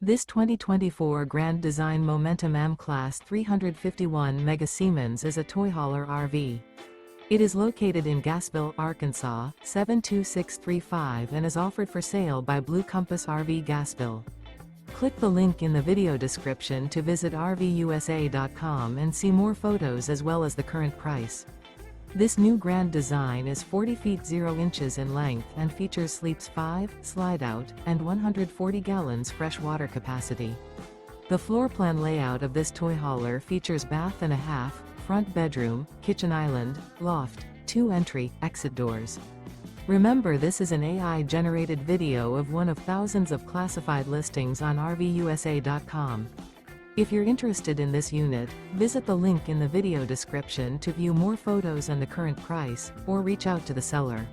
This 2024 Grand Design Momentum M-Class 351 Mega Siemens is a toy hauler RV. It is located in Gassville, Arkansas, 72635 and is offered for sale by Blue Compass RV Gassville. Click the link in the video description to visit RVUSA.com and see more photos as well as the current price. This new grand design is 40 feet 0 inches in length and features sleeps 5, slide-out, and 140 gallons fresh water capacity. The floor plan layout of this toy hauler features bath and a half, front bedroom, kitchen island, loft, 2 entry, exit doors. Remember, this is an AI-generated video of one of thousands of classified listings on RVUSA.com. If you're interested in this unit, visit the link in the video description to view more photos and the current price, or reach out to the seller.